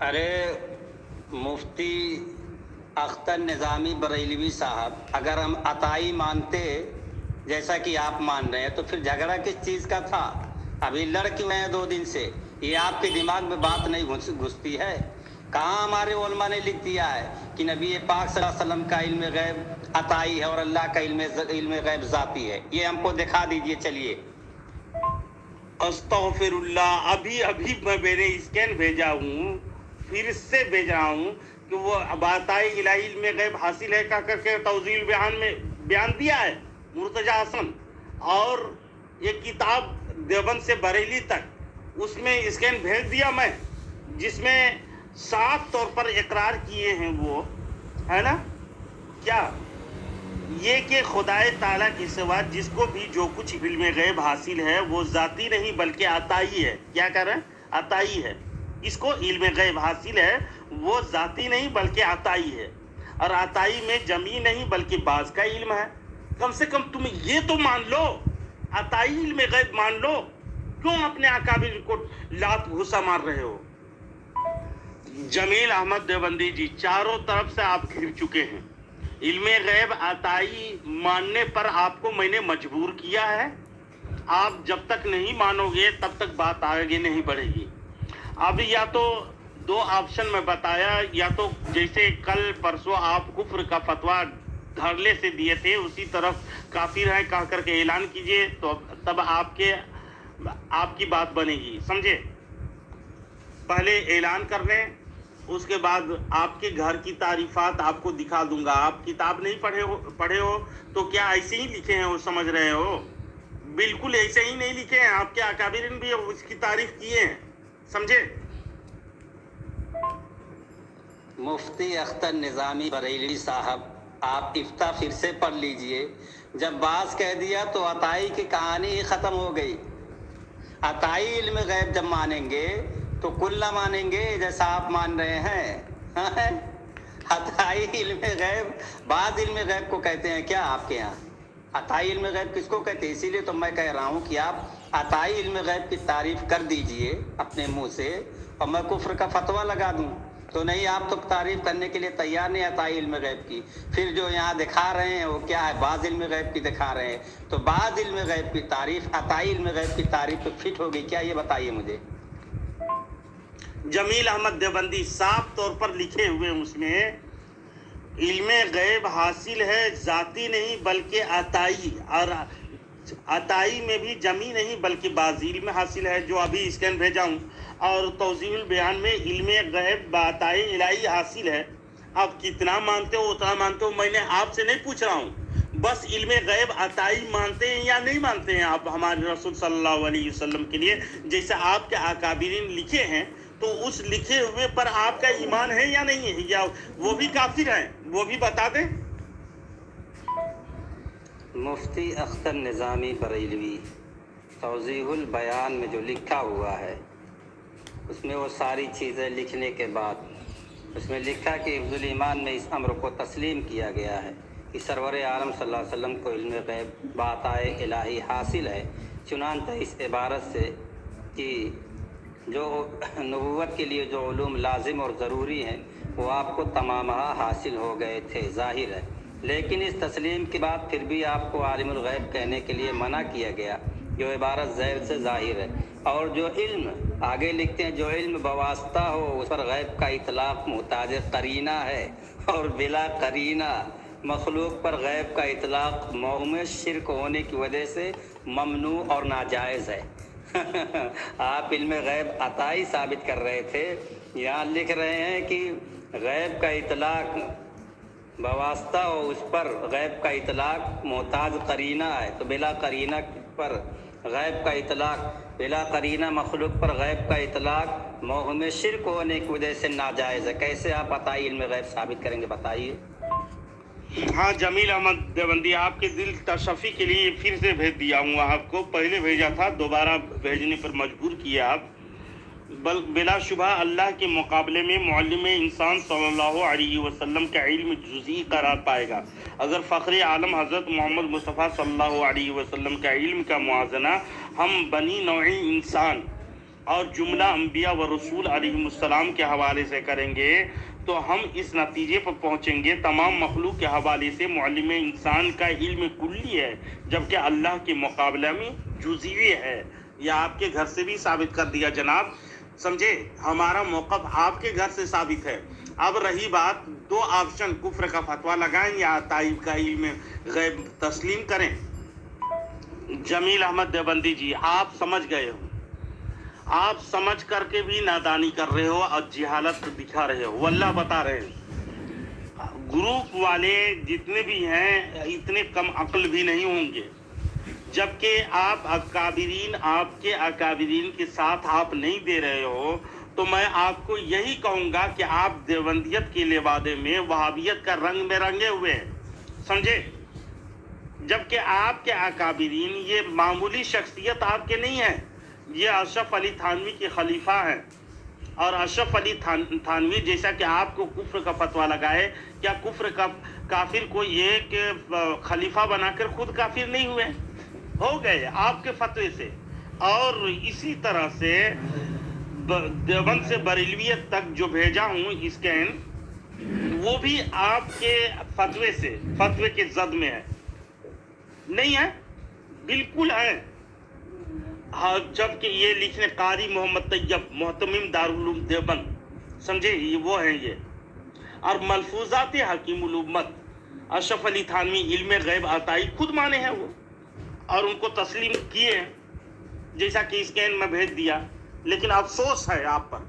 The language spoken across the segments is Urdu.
ارے مفتی اختر نظامی بریلوی صاحب، اگر ہم عطائی مانتے جیسا کہ آپ مان رہے ہیں تو پھر جھگڑا کس چیز کا تھا؟ ابھی لڑ کیوں ہیں 2 دن سے؟ یہ آپ کے دماغ میں بات نہیں گھستی ہے؟ کہاں ہمارے علماء نے لکھ دیا ہے کہ نبی پاک صلی اللہ علیہ وسلم کا علم غیب عطائی ہے اور اللہ کا علم غیب ذاتی ہے؟ یہ ہم کو دکھا دیجئے. چلیے. استغفر اللہ، ابھی میں نے اسکین بھیجا ہوں، پھر سے بھیج رہا ہوں کہ وہ عطائی الہی علم غیب حاصل ہے کہہ کر کے توضیح البیان میں بیان دیا ہے مرتضی حسن، اور یہ کتاب دیوبند سے بریلی تک اس میں اسکین بھیج دیا میں، جس میں صاف طور پر اقرار کیے ہیں وہ، ہے نا کیا یہ کہ خدائے تعالیٰ کے سوا جس کو بھی جو کچھ علم غیب حاصل ہے وہ ذاتی نہیں بلکہ عطائی ہے. کیا کر رہے ہیں؟ عطائی ہے. اس کو علم غیب حاصل ہے وہ ذاتی نہیں بلکہ عطائی ہے، اور عطائی میں جمی نہیں بلکہ بعض کا علم ہے. کم سے کم تم یہ تو مان لو، عطائی علم غیب مان لو. کیوں اپنے اکابر کو لات گھوسا مار رہے ہو؟ جمیل احمد دیوبندی جی، چاروں طرف سے آپ گھر چکے ہیں. علم غیب عطائی ماننے پر آپ کو میں نے مجبور کیا ہے. آپ جب تک نہیں مانو گے تب تک بات آگے نہیں بڑھے گی. اب یا تو 2 آپشن میں بتایا، یا تو جیسے کل پرسوں آپ کفر کا فتویٰ دھڑلے سے دیے تھے اسی طرف کافر ہیں کہہ کر کے اعلان کیجئے، تو تب آپ کی بات بنے گی. سمجھے؟ پہلے اعلان کر لیں، اس کے بعد آپ کے گھر کی تعریفات آپ کو دکھا دوں گا. آپ کتاب نہیں پڑھے ہو تو کیا ایسے ہی لکھے ہیں وہ سمجھ رہے ہو؟ بالکل ایسے ہی نہیں لکھے ہیں. آپ کے اکابرین بھی اس کی تعریف کیے ہیں. سمجھے؟ مفتی اختر نظامی بریلوی صاحب، آپ افتاح پھر سے پڑھ لیجئے. جب بعض کہہ دیا تو عطائی کی کہانی ہی ختم ہو گئی. عطائی علم غیب جب مانیں گے تو کل نہ مانیں گے جیسا آپ مان رہے ہیں. عطائی علم غیب بعض علم غیب کو کہتے ہیں کیا آپ کے یہاں؟ عطائی علم غیب کس کو کہتے ہیں؟ اسی لیے تو میں کہہ رہا ہوں کہ آپ عطائی علم غیب کی تعریف کر دیجئے اپنے منہ سے، اور میں کفر کا فتویٰ لگا دوں. تو نہیں، آپ تو تعریف کرنے کے لیے تیار نہیں عطائی علم غیب کی. پھر جو یہاں دکھا رہے ہیں وہ کیا ہے؟ بعض علم غیب کی دکھا رہے ہیں. تو بعض علم غیب کی تعریف عطائی علم غیب کی تعریف پہ فٹ ہوگی کیا؟ یہ بتائیے مجھے. جمیل احمد دیوبندی صاف طور پر لکھے ہوئے اس میں علم غیب حاصل ہے ذاتی نہیں بلکہ عطائی، اور عطائی میں بھی جمی نہیں بلکہ بعض علم حاصل ہے، جو ابھی اسکین بھیجا ہوں. اور توضیح البیان میں علم غیب بعطائی الہی حاصل ہے. آپ کتنا مانتے ہو اتنا مانتے ہو، میں نے آپ سے نہیں پوچھ رہا ہوں. بس علم غیب عطائی مانتے ہیں یا نہیں مانتے ہیں آپ ہمارے رسول صلی اللہ علیہ وسلم کے لیے جیسے آپ کے اکابرین لکھے ہیں، تو اس لکھے ہوئے پر آپ کا ایمان ہے یا نہیں ہے، یا وہ بھی کافر ہیں؟ وہ بھی بتا دیں. مفتی اختر نظامی بریلوی توضیح البیان میں جو لکھا ہوا ہے اس میں وہ ساری چیزیں لکھنے کے بعد اس میں لکھا کہ حفظ الایمان میں اس امر کو تسلیم کیا گیا ہے کہ سرور عالم صلی اللہ علیہ وسلم کو علم غیب بعطائے الہی حاصل ہے. چنانچہ اس عبارت سے کہ جو نبوت کے لیے جو علوم لازم اور ضروری ہیں وہ آپ کو تمام حاصل ہو گئے تھے، ظاہر ہے. لیکن اس تسلیم کے بعد پھر بھی آپ کو عالم الغیب کہنے کے لیے منع کیا گیا، جو عبارت ذیل سے ظاہر ہے. اور جو علم آگے لکھتے ہیں جو علم بواسطہ ہو اس پر غیب کا اطلاق محتاج قرینہ ہے، اور بلا قرینہ مخلوق پر غیب کا اطلاق موہم شرک ہونے کی وجہ سے ممنوع اور ناجائز ہے. آپ علم غیب عطائی ثابت کر رہے تھے، یہاں لکھ رہے ہیں کہ غیب کا اطلاق بواسطہ ہو اس پر غیب کا اطلاق محتاج قرینہ ہے. تو بلا قرینہ پر غیب کا اطلاق، بلا قرینہ مخلوق پر غیب کا اطلاق موہم شرک ہونے کی وجہ سے ناجائز ہے. کیسے آپ عطائی علم غیب ثابت کریں گے بتائیے. ہاں جمیل احمد دیوبندی، آپ کے دل تشفی کے لیے پھر سے بھیج دیا ہوں. آپ کو پہلے بھیجا تھا، دوبارہ بھیجنے پر مجبور کیا آپ. بلا شبہ اللہ کے مقابلے میں معلم انسان صلی اللہ علیہ وسلم کا علم جزئی قرار پائے گا. اگر فخر عالم حضرت محمد مصطفیٰ صلی اللہ علیہ وسلم کا علم کا موازنہ ہم بنی نوع انسان اور جملہ انبیاء و رسول علیہ السلام کے حوالے سے کریں گے تو ہم اس نتیجے پر پہنچیں گے تمام مخلوق کے حوالے سے معلم انسان کا علم کلی ہے جبکہ اللہ کے مقابلہ میں جزوی ہے. یہ آپ کے گھر سے بھی ثابت کر دیا جناب, سمجھے, ہمارا موقف آپ کے گھر سے ثابت ہے. اب رہی بات دو آپشن, کفر کا فتویٰ لگائیں یا عطائی کا علم غیب تسلیم کریں. جمیل احمد دیوبندی جی, آپ سمجھ گئے ہو, آپ سمجھ کر کے بھی نادانی کر رہے ہو اور جہالت دکھا رہے ہو, واللہ بتا رہے ہیں. گروپ والے جتنے بھی ہیں اتنے کم عقل بھی نہیں ہوں گے, جبکہ آپ کے اکابرین کے ساتھ آپ نہیں دے رہے ہو, تو میں آپ کو یہی کہوں گا کہ آپ دیوبندیت کے لبادے میں وہابیت کا رنگ میں رنگے ہوئے ہیں, سمجھے. جبکہ آپ کے اکابرین یہ معمولی شخصیت آپ کے نہیں ہیں, یہ اشرف علی تھانوی کے خلیفہ ہیں. اور اشرف علی تھانوی جیسا کہ آپ کو کفر کا فتویٰ لگائے, کیا کفر کا کافر کو ایک خلیفہ بنا کر خود کافر نہیں ہوئے, ہو گئے آپ کے فتوے سے. اور اسی طرح سے دیوبند سے بریلویت تک جو بھیجا ہوں اسکین, وہ بھی آپ کے فتوے کے زد میں ہے, نہیں ہے, بالکل ہے. جبکہ یہ لکھنے قاری محمد طیب محتمم دارالعلوم دیوبند, سمجھے, یہ وہ ہیں یہ. اور ملفوظات حکیم الامت اشرف علی تھانوی علم غیب عطائی خود مانے ہیں وہ, اور ان کو تسلیم کیے ہیں جیسا کہ اسکین میں بھیج دیا, لیکن افسوس ہے آپ پر.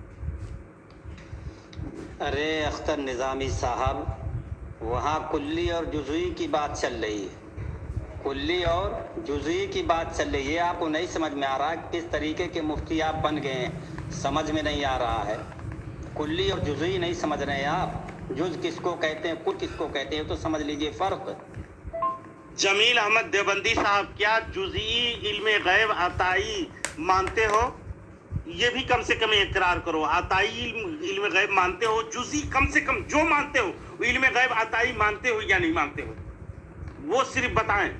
ارے اختر نظامی صاحب, وہاں کلی اور جزوی کی بات چل رہی ہے, کلی اور جزوی کی بات چل رہی ہے. آپ کو نہیں سمجھ میں آ رہا کس طریقے کے مفتی آپ بن گئے ہیں, سمجھ میں نہیں آ رہا ہے. کلی اور جزوی نہیں سمجھ رہے ہیں آپ, جز کس کو کہتے ہیں کل کس کو کہتے ہیں تو سمجھ لیجئے فرق. جمیل احمد دیوبندی صاحب, کیا جزئی علم غیب عطائی مانتے ہو؟ یہ بھی کم سے کم اقرار کرو. عطائی علم غیب مانتے ہو؟ جزئی کم سے کم جو مانتے ہو وہ علم غیب عطائی مانتے ہو یا نہیں مانتے ہو, وہ صرف بتائیں.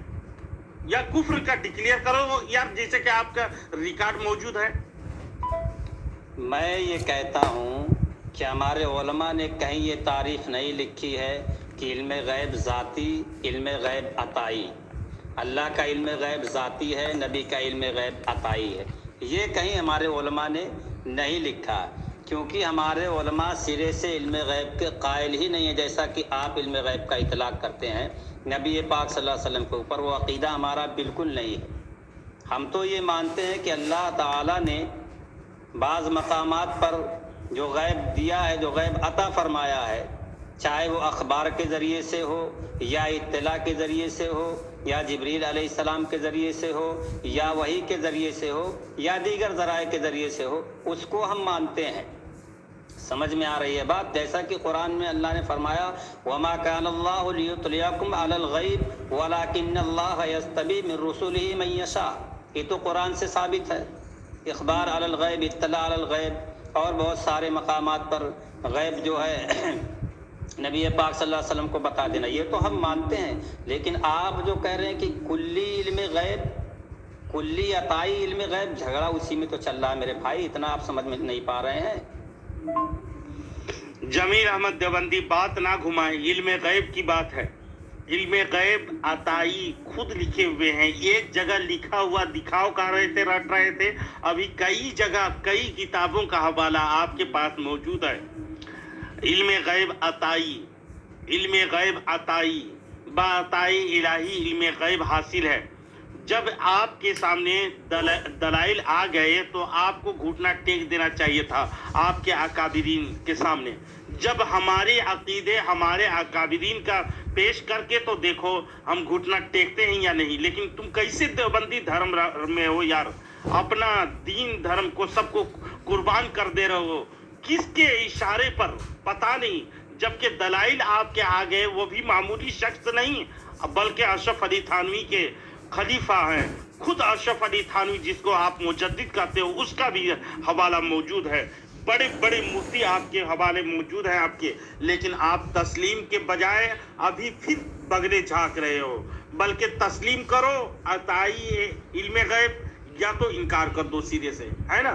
یا کفر کا ڈکلیئر کرو یار, جیسے کہ آپ کا ریکارڈ موجود ہے. میں یہ کہتا ہوں کہ ہمارے علماء نے کہیں یہ تعریف نہیں لکھی ہے کہ علم غیب ذاتی, علم غیب عطائی. اللہ کا علم غیب ذاتی ہے, نبی کا علم غیب عطائی ہے, یہ کہیں ہمارے علماء نے نہیں لکھا, کیونکہ ہمارے علماء سرے سے علم غیب کے قائل ہی نہیں ہیں جیسا کہ آپ علم غیب کا اطلاق کرتے ہیں نبی پاک صلی اللہ علیہ وسلم کے اوپر. وہ عقیدہ ہمارا بالکل نہیں ہے. ہم تو یہ مانتے ہیں کہ اللہ تعالیٰ نے بعض مقامات پر جو غیب دیا ہے, جو غیب عطا فرمایا ہے, چاہے وہ اخبار کے ذریعے سے ہو یا اطلاع کے ذریعے سے ہو یا جبریل علیہ السلام کے ذریعے سے ہو یا وحی کے ذریعے سے ہو یا دیگر ذرائع کے ذریعے سے ہو, اس کو ہم مانتے ہیں. سمجھ میں آ رہی ہے بات؟ جیسا کہ قرآن میں اللہ نے فرمایا وَمَا كَانَ اللَّهُ لِيُطْلِعَكُمْ عَلَى الْغَيْبِ وَلَكِنَّ اللَّهَ يَسْتَبِي مِن رُسُلِهِ مَن يَشَاءُ. یہ تو قرآن سے ثابت ہے, اخبار علی الغیب, اطلاع علی الغیب, اور بہت سارے مقامات پر غیب جو ہے نبی پاک صلی اللہ علیہ وسلم کو بتا دینا, یہ تو ہم مانتے ہیں. لیکن آپ جو کہہ رہے ہیں کہ کلی علم غیب, کلی عطائی علم غیب, جھگڑا اسی میں تو چل رہا ہے میرے بھائی, اتنا آپ سمجھ میں نہیں پا رہے ہیں. جمیل احمد دیوبندی, بات نہ گھمائیں, علم غیب کی بات ہے. علم غیب عطائی خود لکھے ہوئے ہیں, ایک جگہ لکھا ہوا دکھاؤ کر رہے تھے, رٹ رہے تھے, ابھی کئی جگہ کئی کتابوں کا حوالہ آپ کے پاس موجود ہے. علم غیب عطائی, علم غیب عطائی, بعطائی الہی علم غیب حاصل ہے. جب آپ کے سامنے دلائل آ گئے تو آپ کو گھٹنا ٹیک دینا چاہیے تھا آپ کے اکابرین کے سامنے. جب ہمارے عقیدے ہمارے اکابرین کا پیش کر کے تو دیکھو ہم گھٹنا ٹیکتے ہیں یا نہیں. لیکن تم کیسے دیوبندی دھرم میں ہو یار, اپنا دین دھرم کو سب کو قربان کر دے رہے ہو, کس کے اشارے پر پتہ نہیں. جبکہ دلائل آپ کے آگے, وہ بھی معمولی شخص نہیں بلکہ اشرف علی تھانوی کے خلیفہ ہیں. خود اشرف علی تھانوی جس کو آپ مجدد کہتے ہو, اس کا بھی حوالہ موجود ہے. بڑے بڑے مفتی آپ کے حوالے موجود ہیں آپ کے, لیکن آپ تسلیم کے بجائے ابھی پھر بگلے جھانک رہے ہو. بلکہ تسلیم کرو عطائی علم غیب, یا تو انکار کر دو سیدھے سے, ہے نا.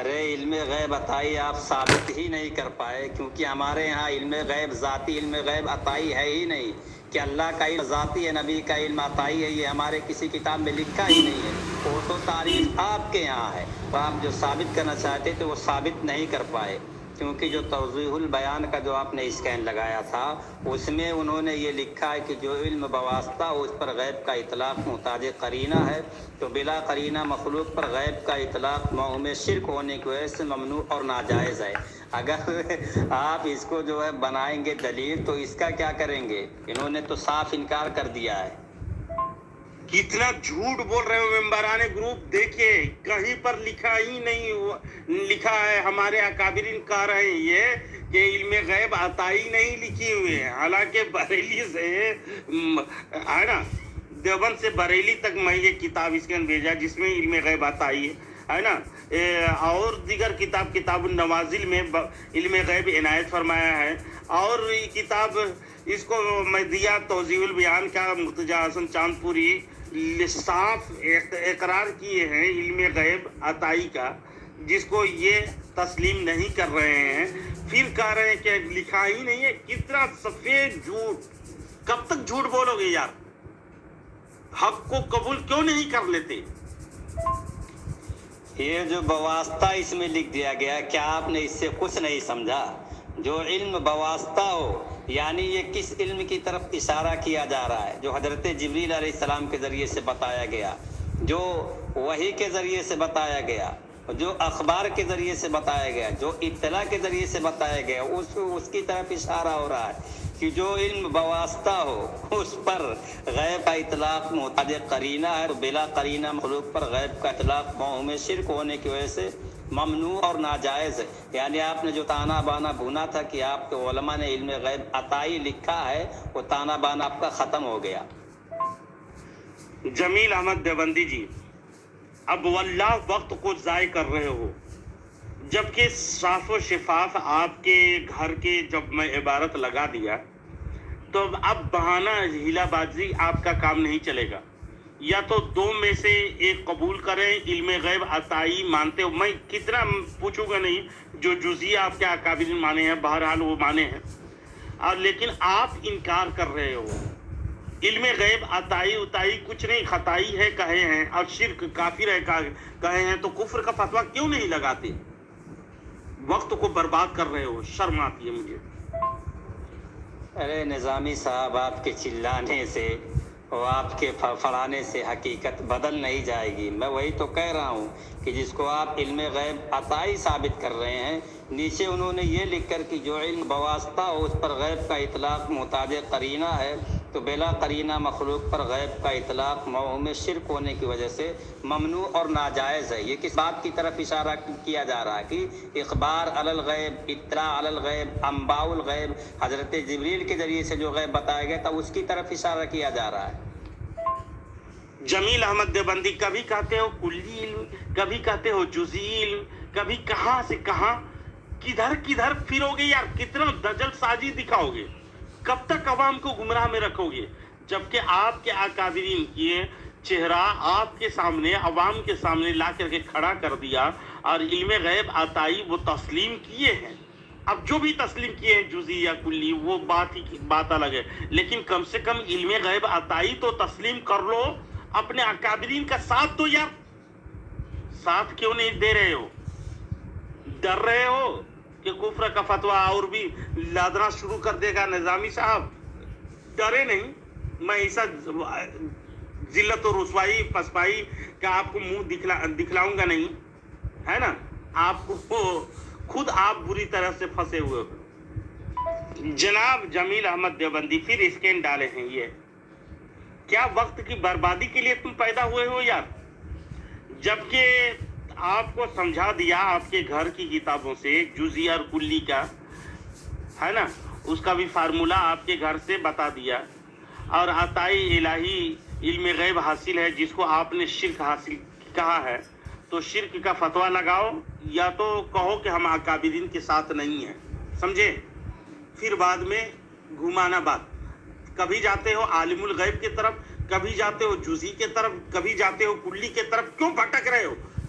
ارے علم غیب عطائی آپ ثابت ہی نہیں کر پائے، کیونکہ ہمارے یہاں علم غیب ذاتی علم غیب عطائی ہے ہی نہیں کہ اللہ کا علم ذاتی ہے، نبی کا علم عطائی ہے، یہ ہمارے کسی کتاب میں لکھا ہی نہیں ہے۔ وہ تو تعریف آپ کے یہاں ہے، اور آپ جو ثابت کرنا چاہتے تھے وہ ثابت نہیں کر پائے، کیونکہ جو توضیح البیان کا جو آپ نے اسکین لگایا تھا اس میں انہوں نے یہ لکھا ہے کہ جو علم بواسطہ اس پر غیب کا اطلاق محتاج قرینہ ہے، تو بلا قرینہ مخلوق پر غیب کا اطلاق موہم شرک ہونے کی وجہ سے ممنوع اور ناجائز ہے۔ اگر آپ اس کو جو ہے بنائیں گے دلیل تو اس کا کیا کریں گے؟ انہوں نے تو صاف انکار کر دیا ہے۔ کتنا جھوٹ بول رہے ہو ممبران گروپ، دیکھیے کہیں پر لکھا ہی نہیں لکھا ہے، ہمارے اکابرین کہہ رہے ہیں یہ کہ علم غیب عطائی نہیں لکھی ہوئے ہیں، حالانکہ بریلی سے ہے نا، دیوبند سے بریلی تک میں یہ کتاب اسکین بھیجا جس میں علم غیب عطائی ہے نا، اور دیگر کتاب النوازل میں علم غیب عنایت فرمایا ہے، اور یہ کتاب اس کو میں دیا توضیح البیان کا مرتضی حسن چاند پوری صاف اقرار کیے ہیں علم غیب عطائی کا، جس کو یہ تسلیم نہیں کر رہے ہیں، پھر کہہ رہے ہیں کہ لکھا ہی نہیں ہے۔ کتنا سفید جھوٹ، کب تک جھوٹ بولو گے یار؟ حق کو قبول کیوں نہیں کر لیتے؟ یہ جو بواسطہ اس میں لکھ دیا گیا، کیا آپ نے اس سے کچھ نہیں سمجھا؟ جو علم بواسطہ ہو، یعنی یہ کس علم کی طرف اشارہ کیا جا رہا ہے؟ جو حضرت جبریل علیہ السلام کے ذریعے سے بتایا گیا، جو وحی کے ذریعے سے بتایا گیا، جو اخبار کے ذریعے سے بتایا گیا، جو اطلاع کے ذریعے سے بتایا گیا، اس کی طرف اشارہ ہو رہا ہے کہ جو علم بواسطہ ہو اس پر غیب کا اطلاق محتاج قرینہ ہے، تو بلا قرینہ مخلوق پر غیب کا اطلاق موہم شرک ہونے کی وجہ سے ممنوع اور ناجائز ہے۔ یعنی آپ نے جو تانا بانا بھونا تھا کہ آپ کے علماء نے علم غیب عطائی لکھا ہے، وہ تانا بانا آپ کا ختم ہو گیا۔ جمیل احمد دیوبندی جی، اب واللہ وقت کو ضائع کر رہے ہو، جبکہ صاف و شفاف آپ کے گھر کے جب میں عبارت لگا دیا تو اب بہانہ ہیلا بازی آپ کا کام نہیں چلے گا۔ یا تو دو میں سے ایک قبول کریں، علم غیب عطائی مانتے ہو، میں کتنا پوچھوں گا نہیں، جو جزیہ آپ کے اکابرین مانے ہیں بہرحال وہ مانے ہیں، اور لیکن آپ انکار کر رہے ہو۔ علم غیب عطائی اتائی کچھ نہیں، خطائی ہے کہے ہیں، اور شرک کافر ہے کہے ہیں، تو کفر کا فتویٰ کیوں نہیں لگاتے؟ وقت کو برباد کر رہے ہو، شرم آتی ہے مجھے۔ ارے نظامی صاحب، آپ کے چلانے سے اور آپ کے فڑانے سے حقیقت بدل نہیں جائے گی۔ میں وہی تو کہہ رہا ہوں کہ جس کو آپ علم غیب عطائی ثابت کر رہے ہیں، نیچے انہوں نے یہ لکھ کر کہ جو علم بواسطہ ہو اس پر غیب کا اطلاق محتاج قرینہ ہے، تو بلا قرینہ مخلوق پر غیب کا اطلاق موہم شرک ہونے کی وجہ سے ممنوع اور ناجائز ہے۔ یہ کس بات کی طرف اشارہ کیا جا رہا ہے کہ اخبار علی الغیب، اطلاع علی الغیب، انباء الغیب، حضرت جبریل کے ذریعے سے جو غیب بتایا گیا تھا اس کی طرف اشارہ کیا جا رہا ہے۔ جمیل احمد دیوبندی، کبھی کہتے ہو کلی علم، کبھی کہتے ہو جزئی علم، کبھی کہاں سے کہاں، کدھر کدھر پھرو گے یار؟ کتنا دجل سازی دکھاؤ گے؟ کب تک عوام کو گمراہ میں رکھو گے؟ جبکہ آپ کے اکابرین کی چہرہ آپ کے سامنے، عوام کے سامنے لا کر کے کھڑا کر دیا، اور علم غیب عطائی وہ تسلیم کیے ہیں۔ اب جو بھی تسلیم کیے ہیں جزئی یا کلی، وہ بات الگ ہے، لیکن کم سے کم علم غیب عطائی تو تسلیم کر لو۔ اپنے اکابرین کا ساتھ دو یار، ساتھ کیوں نہیں دے رہے ہو؟ ڈر رہے ہو کہ کفر کا فتویٰ اور بھی لادنا شروع کر دے گا نظامی صاحب؟ ڈرے نہیں، میں ایسا ذلت و رسوائی پسپائی کا آپ کو منہ دکھلاؤں گا نہیں، ہے نا؟ آپ کو خود آپ بری طرح سے پھنسے ہوئے ہو۔ جناب جمیل احمد دیوبندی، پھر اسکین ڈالے ہیں یہ، کیا وقت کی بربادی کے لیے تم پیدا ہوئے ہو یار؟ جبکہ آپ کو سمجھا دیا آپ کے گھر کی کتابوں سے جزئی اور کلی کا، ہے نا، اس کا بھی فارمولہ آپ کے گھر سے بتا دیا، اور عطائی الہی علم غیب حاصل ہے جس کو آپ نے شرک حاصل کہا ہے، تو شرک کا فتویٰ لگاؤ، یا تو کہو کہ ہم اکابرین کے ساتھ نہیں ہیں، سمجھے؟ پھر بعد میں گھمانا بات، کبھی جاتے ہو عالم الغیب کی طرف، کبھی جاتے ہو جزئی کی طرف، کبھی جاتے ہو کلی کی طرف، کیوں بھٹک رہے ہو؟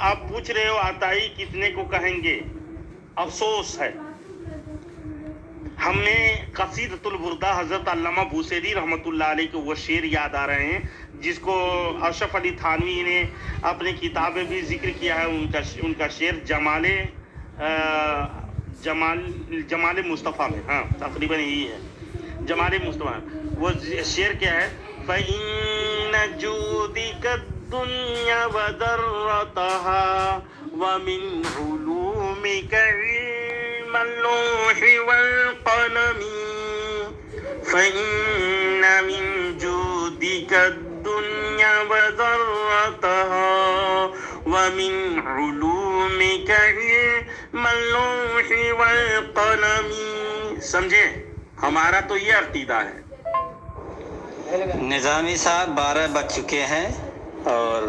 آپ پوچھ رہے ہو عطائی کتنے کو کہیں گے؟ افسوس ہے، ہمیں قصیدۃ البردہ حضرت علامہ بوصیری رحمۃ اللہ علیہ کے وہ شعر یاد آ رہے ہیں جس کو اشرف علی تھانوی نے اپنی کتاب میں بھی ذکر کیا ہے. ان کا شعر جمال مصطفیٰ میں، ہاں تقریباً یہی ہے، جمال مصطفیٰ. وہ شعر کیا ہے؟ فَإِنَّ جُودِكَ الدُّنْيَا وَذَرَّتَهَا وَمِنْ عُلُومِكَ علم اللوح والقلم فإن من جودك الدنيا وذرتها ومن علومك علم اللوح والقلم. سمجھے؟ ہمارا تو یہ عقیدہ ہے. نظامی صاحب 12 بج چکے ہیں اور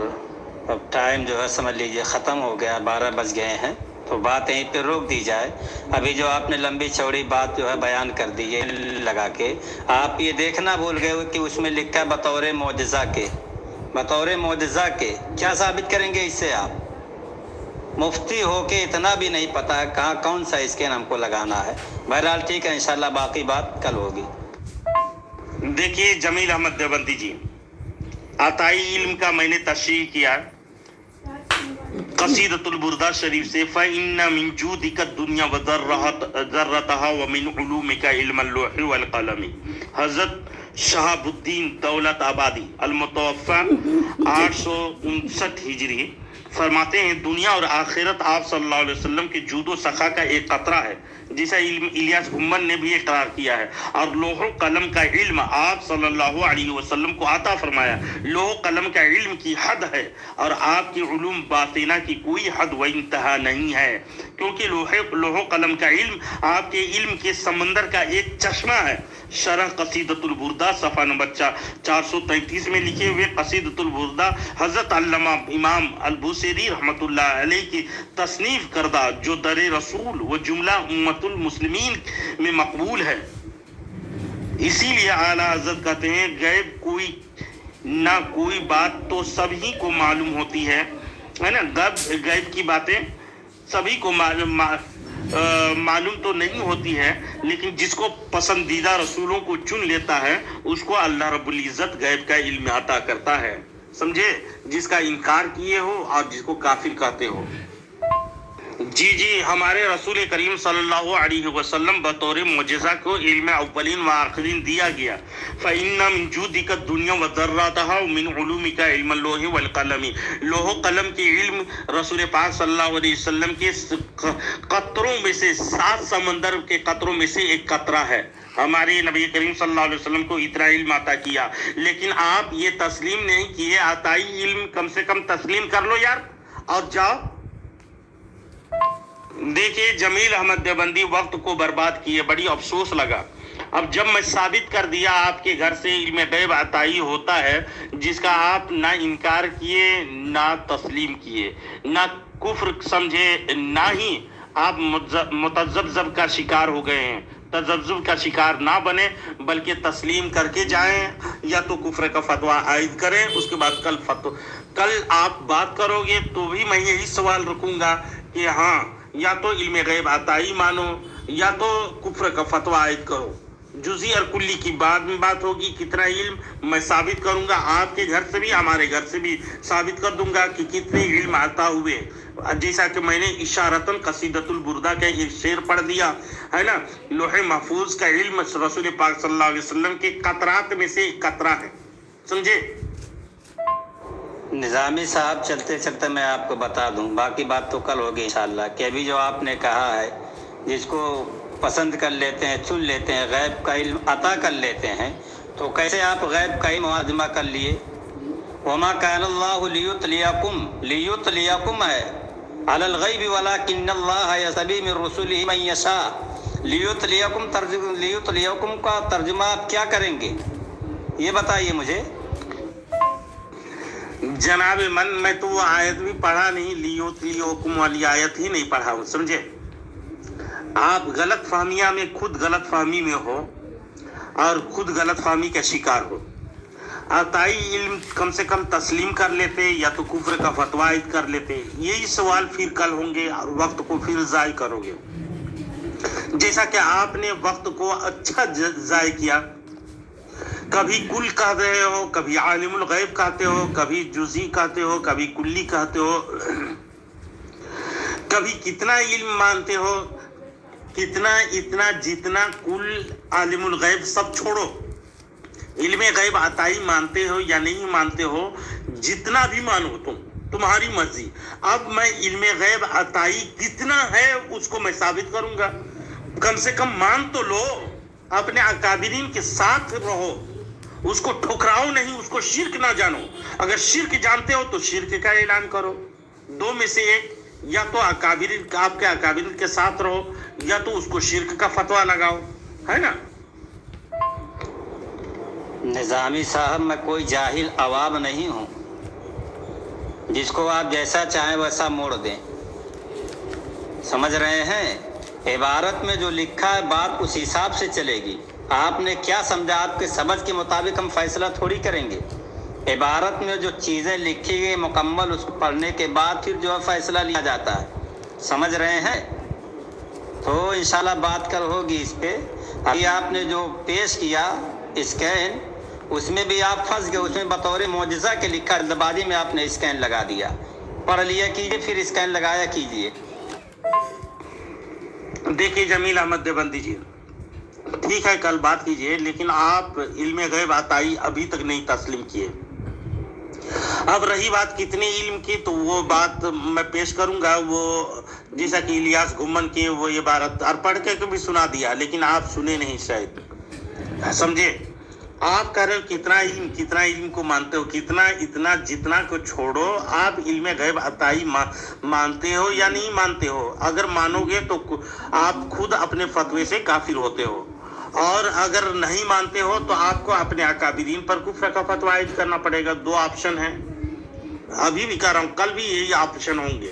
اب ٹائم جو ہے سمجھ لیجئے ختم ہو گیا، 12 بج گئے ہیں، تو بات یہیں پہ روک دی جائے. ابھی جو آپ نے لمبی چوڑی بات جو ہے بیان کر دی ہے لگا کے، آپ یہ دیکھنا بھول گئے ہو کہ اس میں لکھا ہے بطور معجزہ کے. بطور معجزہ کے کیا ثابت کریں گے اس سے؟ آپ مفتی ہو کے اتنا بھی نہیں پتا ہے کہاں کون سا اسکین ہم کو لگانا ہے. بہرحال ٹھیک ہے، انشاءاللہ باقی بات کل ہوگی. دیکھیے جمیل احمد دیوبندی جی، عطائی علم کا میں نے تشریح کیا قصیدۃ البردہ شریف سے. فَإِنَّ مِن جُودِكَ الدُّنْيَا وَذَرَّتَهَا وَمِنْ عُلُومِكَ عِلْمَ اللوح والقلم. حضرت شہاب الدین دولت آبادی المتوفی 859 ہجری فرماتے ہیں دنیا اور آخرت آپ صلی اللہ علیہ وسلم کے جود و سخا کا ایک قطرہ ہے جسے الیاس گھمن نے بھی اقرار کیا ہے، اور لوح و قلم کا علم آپ صلی اللہ علیہ وسلم کو عطا فرمایا. لوح و قلم کا علم کی حد ہے اور آپ کی علوم باطنہ کی کوئی حد و انتہا نہیں ہے، کیونکہ لوح و قلم کا علم آپ کے علم کے سمندر کا ایک چشمہ ہے. شرح قصیدۃ البردہ صفحہ نمبر 433 میں لکھے ہوئے قصیدۃ البردہ حضرت علامہ امام البوصیری رحمۃ اللہ علیہ کی تصنیف کردہ جو در رسول و جملہ امت المسلمین میں مقبول ہے. اسی لیے اعلیٰ حضرت کہتے ہیں غیب کوئی نہ کوئی بات تو سبھی کو معلوم ہوتی ہے نا. غیب کی باتیں سبھی کو معلوم تو نہیں ہوتی ہے، لیکن جس کو پسندیدہ رسولوں کو چن لیتا ہے اس کو اللہ رب العزت غیب کا علم عطا کرتا ہے. سمجھے؟ جس کا انکار کیے ہو اور جس کو کافر کہتے ہو. جی ہمارے رسول کریم صلی اللہ علیہ وسلم بطور معجزہ کو علم اولین و آخرین دیا گیا. فَإِنَّ مِن جُودِكَ الدُّنْيَا وَذَرَّتَهَا وَمِنْ عُلُومِكَ علم اللوح والقلم. لوح و قلم کے علم رسول پاک صلی اللہ علیہ وسلم کے قطروں میں سے 7 سمندر کے قطروں میں سے ایک قطرہ ہے. ہمارے نبی کریم صلی اللہ علیہ وسلم کو اتنا علم عطا کیا، لیکن آپ یہ تسلیم نہیں کیے. عطائی علم کم سے کم تسلیم کر لو یار اور جاؤ. دیکھیے جمیل احمد دیوبندی وقت کو برباد کیے، بڑی افسوس لگا. اب جب میں ثابت کر دیا آپ کے گھر سے علم غیب عطائی ہوتا ہے جس کا آپ نہ انکار کیے نہ تسلیم کیے، نہ کفر سمجھے، نہ ہی آپ متذبذب کا شکار ہو گئے ہیں. تذبذب کا شکار نہ بنے بلکہ تسلیم کر کے جائیں، یا تو کفر کا فتویٰ عائد کریں. اس کے بعد کل آپ بات کرو گے تو بھی میں یہی سوال رکھوں گا کہ ہاں یا تو علم غیب عطائی مانو یا تو کفر کا فتویٰ عائد کرو. جزئی اور کلی کی بعد میں بات ہوگی. کتنا علم میں ثابت کروں گا، آپ کے گھر سے بھی ہمارے گھر سے بھی ثابت کر دوں گا کہ کتنے علم عطا ہوئے. جیسا کہ میں نے اشارتاً قصیدۃ البردہ کا ایک شعر پڑھ دیا ہے نا. لوح محفوظ کا علم رسول پاک صلی اللہ علیہ وسلم کے قطرات میں سے ایک قطرہ ہے. سمجھے؟ نظامی صاحب چلتے چلتے میں آپ کو بتا دوں، باقی بات تو کل ہوگی انشاءاللہ، کہ ابھی جو آپ نے کہا ہے جس کو پسند کر لیتے ہیں، چن لیتے ہیں، غیب کا علم عطا کر لیتے ہیں، تو کیسے آپ غیب کا علم معظمہ کر لیے؟ وما كان اللہ لیطلعکم ہے علی الغیب ولکن اللہ یصطبی من رسلہ من یشاء. لیطلعکم کا ترجمہ آپ کیا کریں گے یہ بتائیے مجھے. جناب میں تو وہ آیت بھی پڑھا نہیں، لیطلعکم والی آیت ہی نہیں پڑھا ہوں. سمجھے؟ آپ غلط فہمیاں میں خود غلط فہمی میں ہو اور خود غلط فہمی کا شکار ہو. عطائی علم کم سے کم تسلیم کر لیتے یا تو کفر کا فتویٰ عائد کر لیتے؟ یہی سوال پھر کل ہوں گے اور وقت کو پھر ضائع کرو گے. جیسا کہ آپ نے وقت کو اچھا ضائع کیا، کبھی کل کہتے ہو، کبھی عالم الغیب کہتے ہو، کبھی جزئی کہتے ہو، کبھی کلی کہتے ہو، کبھی کتنا علم مانتے ہو، کتنا اتنا جتنا کل عالم الغیب سب چھوڑو. علم غیب عطائی مانتے ہو یا نہیں مانتے ہو، جتنا بھی مانو تمہاری مرضی. اب میں علم غیب عطائی کتنا ہے اس کو میں ثابت کروں گا. کم سے کم مان تو لو، اپنے اکابرین کے ساتھ رہو، اس کو ٹھکراؤ نہیں، اس کو شرک نہ جانو. اگر شرک جانتے ہو تو شرک کا اعلان کرو. دو میں سے ایک، یا تو اکابرین آپ کے اکابرین کے ساتھ رہو یا تو اس کو شرک کا فتویٰ لگاؤ، ہے نا. نظامی صاحب میں کوئی جاہل عوام نہیں ہوں جس کو آپ جیسا چاہیں ویسا موڑ دیں. سمجھ رہے ہیں؟ عبارت میں جو لکھا ہے بات اس حساب سے چلے گی. آپ نے کیا سمجھا، آپ کے سمجھ کے مطابق ہم فیصلہ تھوڑی کریں گے. عبارت میں جو چیزیں لکھی گئی مکمل اس کو پڑھنے کے بعد پھر جو ہے فیصلہ لیا جاتا ہے. سمجھ رہے ہیں؟ تو انشاءاللہ بات کل ہوگی اس پہ. ابھی آپ نے جو پیش کیا اسکین، اس میں بھی آپ پھنس گئے. اس میں بطور معجزہ کے لکھا، جلدبازی میں آپ نے اسکین لگا دیا. پڑھ لیا کیجئے، پھر اسکین لگایا کیجئے. دیکھیے جمیل احمد دیوبندی جی، ٹھیک ہے کل بات کیجئے، لیکن آپ علم غیب عطائی ابھی تک نہیں تسلیم کیے. اب رہی بات کتنے علم کی، تو وہ بات میں پیش کروں گا. وہ جیسا کہ الیاس گھمن کی وہ عبارت اور پڑھ کے بھی سنا دیا، لیکن آپ سنے نہیں شاید. سمجھے؟ آپ کہہ رہے ہو کتنا علم کو مانتے ہو، کتنا اتنا جتنا کو چھوڑو. آپ علم غیب عطائی مانتے ہو یا نہیں مانتے ہو؟ اگر مانو گے تو آپ خود اپنے فتوے سے کافر ہوتے ہو، اور اگر نہیں مانتے ہو تو آپ کو اپنے اکابرین پر کفر کا فتویٰ عائد کرنا پڑے گا. دو آپشن ہیں. ابھی بھی کہہ رہا ہوں کل بھی یہی آپشن ہوں گے.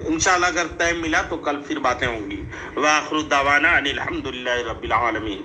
انشاءاللہ اگر ٹائم ملا تو کل پھر باتیں ہوں گی. وآخر دعوانا ان الحمدللہ رب العالمین.